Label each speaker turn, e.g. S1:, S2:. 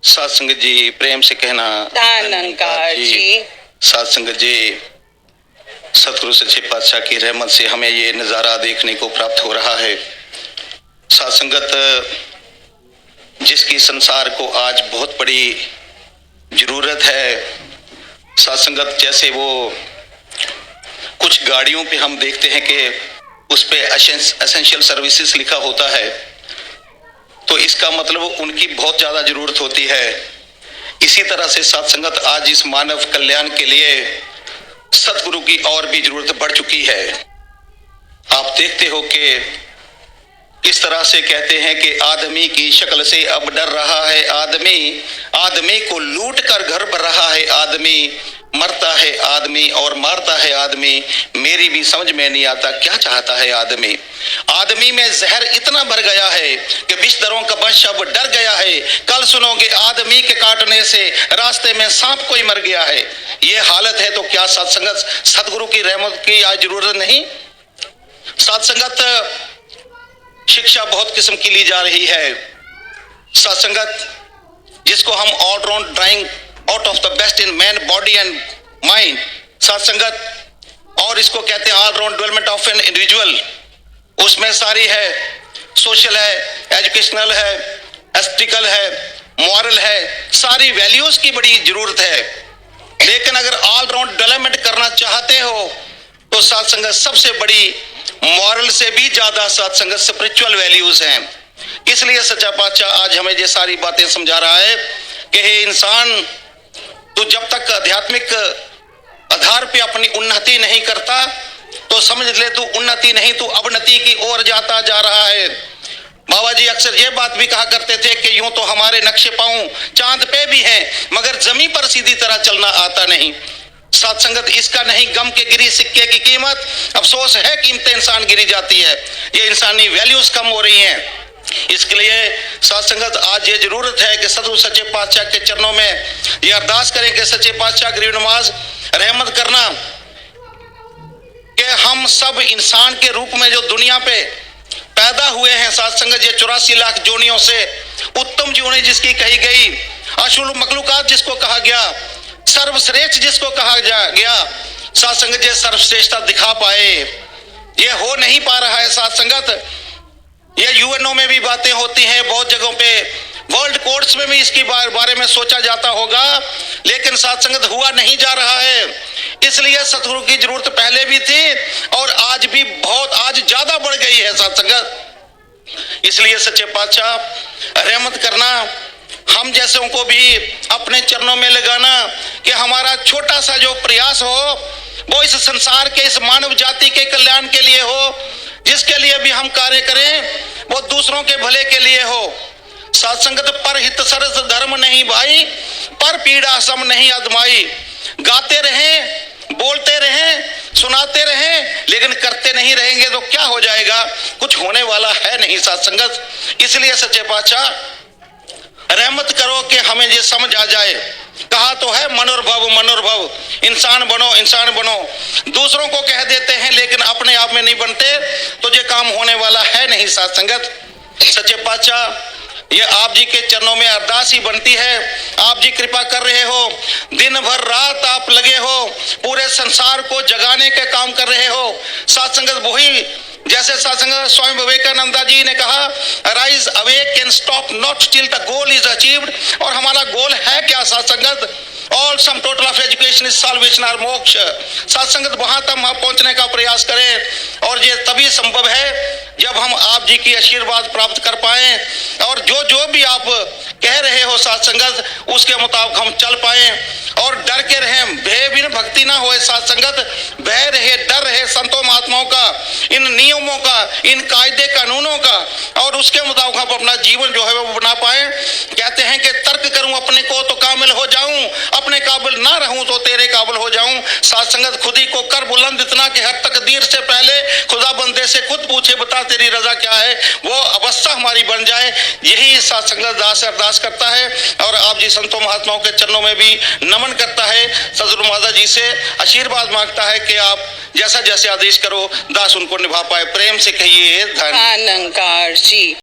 S1: साध संगत जी प्रेम से कहना
S2: धन्यवाद जी।
S1: साध संगत जी, सतगुरु सच्चे पातशाह की रहमत से हमें ये नज़ारा देखने को प्राप्त हो रहा है। साध संगत, जिसकी संसार को आज बहुत बड़ी जरूरत है। साध संगत, जैसे वो कुछ गाड़ियों पे हम देखते हैं कि उस पे एसेंशियल सर्विसेज लिखा होता है, तो इसका मतलब उनकी बहुत ज्यादा जरूरत होती है। इसी तरह से साध संगत, आज इस मानव कल्याण के लिए सतगुरु की और भी जरूरत बढ़ चुकी है। आप देखते हो कि किस तरह से कहते हैं कि आदमी की शक्ल से अब डर रहा है आदमी, आदमी को लूट कर घर भर रहा है आदमी, मरता है आदमी और मारता है आदमी, मेरी भी समझ में नहीं आता क्या चाहता है आदमी। आदमी में जहर इतना भर गया है कि बिस्तरों का वंश अब डर गया है। कल सुनोगे आदमी के काटने से रास्ते में सांप कोई मर गया है। ये हालत है तो क्या साध संगत सतगुरु की रहमत की आज जरूरत नहीं? साध संगत, शिक्षा बहुत किस्म की ली जा रही है। साध संगत, जिसको हम allround drawing out of the best in man body and mind, साध संगत, और इसको कहते हैं allround development of an individual. उसमें सारी है, सोशल है, एजुकेशनल है, एस्टिकल है, मॉरल है, सारी वैल्यूज की बड़ी जरूरत है। लेकिन अगर ऑलराउंड डेवलपमेंट करना चाहते हो तो साध संगत सबसे बड़ी मॉरल से भी ज्यादा साध संगत स्पिरिचुअल वैल्यूज हैं। इसलिए सच्चा पातशाह आज हमें ये सारी बातें समझा रहा है कि हे इंसान, तू जब तक आध्यात्मिक आधार पे अपनी उन्नति नहीं करता तो समझ ले तू उन्नति नहीं, तू अवनति की ओर जाता जा रहा है। बाबा जी अक्सर ये बात भी कहा करते थे कि यूं तो हमारे नक्शे पांव चांद पे भी हैं, मगर जमीन पर सीधी तरह चलना आता नहीं। साध संगत, इसका नहीं गम के गिरी सिक्के की कीमत, अफसोस है कीमतें इंसान गिरी जाती है। ये इंसानी वैल्यूज कम हो रही हैं। इसके लिए साध संगत, आज ये जरूरत है कि सतगुरु सच्चे पातशाह के चरणों में ये अरदास करें कि सच्चे पातशाह गरीब नवाज रहमत करना कि हम सब इंसान के रूप में जो दुनिया पे पैदा हुए हैं साध संगत, ये 84 लाख जोनियों से उत्तम जोनी जिसकी कही गई, अशुल मखलूकात जिसको कहा गया, सर्वश्रेष्ठ जिसको कहा गया, साध संगत ये सर्वश्रेष्ठता दिखा पाए, ये हो नहीं पा रहा है। साध संगत, ये यूएनओ में भी बातें होती हैं, बहुत जगहों पे वर्ल्ड कोर्ट्स में भी इसके बारे में सोचा जाता होगा, लेकिन साध संगत हुआ नहीं जा रहा है। इसलिए सतगुरु की जरूरत पहले भी थी और आज भी बहुत, आज ज्यादा बढ़ गई है साध संगत। इसलिए सच्चे पातशाह रहमत करना, हम जैसों को भी अपने चरणों में लगाना कि हमारा छोटा सा जो प्रयास हो वो इस संसार के, इस मानव जाति के कल्याण के लिए हो। जिसके लिए भी हम कार्य करें वो दूसरों के भले के लिए हो। साध संगत, पर हित सरस धर्म नहीं भाई, पर पीड़ा सम नहीं अजमाई। गाते रहें, बोलते रहें, सुनाते रहें, लेकिन करते नहीं रहेंगे तो क्या हो जाएगा? कुछ होने वाला है नहीं साध संगत। इसलिए सच्चे पातशाह रहमत करो कि हमें ये समझ आ जाए। कहा तो है मनोरभव मनोरभव, इंसान बनो इंसान बनो। दूसरों को कह देते हैं लेकिन अपने आप में नहीं बनते तो ये काम होने वाला है नहीं साध संगत। सच्चे पातशाह, ये आप जी के चरणों में अरदास ही बनती है। आप जी कृपा कर रहे हो, दिन भर रात आप लगे हो, पूरे संसार को जगाने के काम कर रहे हो। साध संगत, वही जैसे साध संगत स्वामी विवेकानंद जी ने कहा, arise awake and stop not till the goal is achieved. और हमारा गोल है क्या साध संगत? All sum total of education is salvation और मोक्ष। साध संगत, वहां तक हम पहुंचने का प्रयास करें और ये तभी संभव है जब हम आप जी की आशीर्वाद प्राप्त कर पाए और जो जो भी आप कह रहे हो साध संगत उसके मुताबिक हम चल पाए और डर के रहें। भय बिन भक्ति ना होए साध संगत, भय रहे, डर रहे संतों महात्माओं का, इन नियमों का, इन कायदे कानूनों का, और उसके मुताबिक हम अपना जीवन जो है वो बना पाए। कहते हैं कि तर्क करूं अपने को तो कामिल हो जाऊं, अपने काबिल ना रहूं तो तेरे काबिल हो जाऊं। साध संगत, खुद ही को कर बुलंद इतना कि हर तकदीर से पहले खुदा बंदे से खुद पूछे बता तेरी रजा क्या है, वो अवस्था हमारी बन जाए। यही साध संगत दास अरदास करता है और आप जी संतों महात्माओं के चरणों में भी नमन करता है। सदगुरु माता जी से आशीर्वाद मांगता है कि आप जैसा जैसे आदेश करो दास उनको निभा पाए। प्रेम से कहिए धन्यवाद जी।